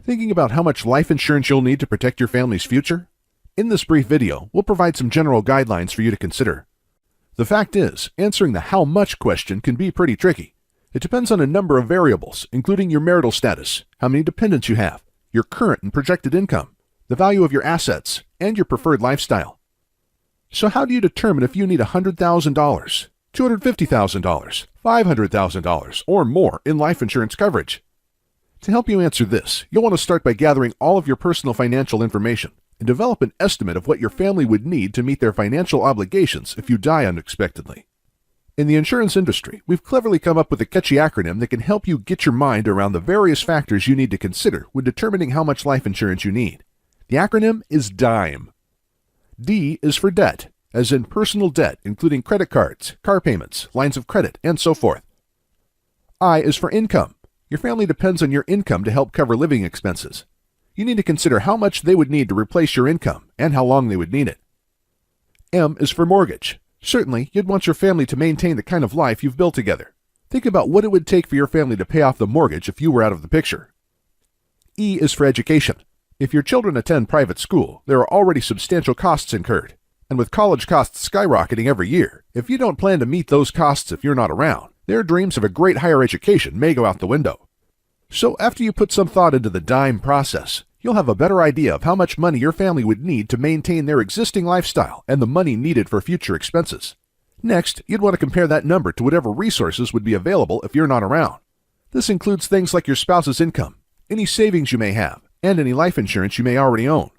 Thinking about how much life insurance you'll need to protect your family's future? In this brief video, we'll provide some general guidelines for you to consider. The fact is, answering the how much question can be pretty tricky. It depends on a number of variables, including your marital status, how many dependents you have, your current and projected income, the value of your assets, and your preferred lifestyle. So how do you determine if you need $100,000, $250,000, $500,000, or more in life insurance coverage? To help you answer this, you'll want to start by gathering all of your personal financial information and develop an estimate of what your family would need to meet their financial obligations if you die unexpectedly. In the insurance industry, we've cleverly come up with a catchy acronym that can help you get your mind around the various factors you need to consider when determining how much life insurance you need. The acronym is DIME. D is for debt, as in personal debt, including credit cards, car payments, lines of credit, and so forth. I is for income. Your family depends on your income to help cover living expenses. You need to consider how much they would need to replace your income and how long they would need it. M is for mortgage. Certainly, you'd want your family to maintain the kind of life you've built together. Think about what it would take for your family to pay off the mortgage if you were out of the picture. E is for education. If your children attend private school, there are already substantial costs incurred. And with college costs skyrocketing every year, if you don't plan to meet those costs if you're not around, their dreams of a great higher education may go out the window. So after you put some thought into the DIME process, you'll have a better idea of how much money your family would need to maintain their existing lifestyle and the money needed for future expenses. Next, you'd want to compare that number to whatever resources would be available if you're not around. This includes things like your spouse's income, any savings you may have, and any life insurance you may already own.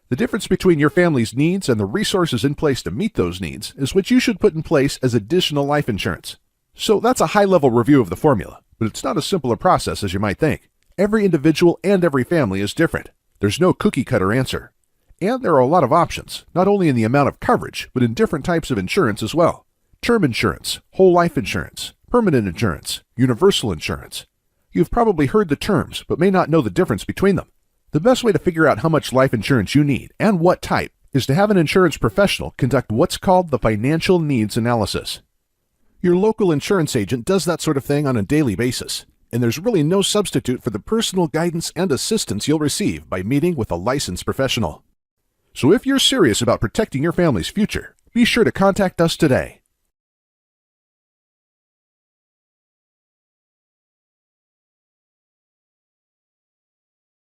The difference between your family's needs and the resources in place to meet those needs is what you should put in place as additional life insurance. So that's a high-level review of the formula, but it's not as simple a process as you might think. Every individual and every family is different. There's no cookie-cutter answer. And there are a lot of options, not only in the amount of coverage, but in different types of insurance as well. Term insurance, whole life insurance, permanent insurance, universal insurance. You've probably heard the terms, but may not know the difference between them. The best way to figure out how much life insurance you need and what type is to have an insurance professional conduct what's called the financial needs analysis. Your local insurance agent does that sort of thing on a daily basis, and there's really no substitute for the personal guidance and assistance you'll receive by meeting with a licensed professional. So if you're serious about protecting your family's future, be sure to contact us today.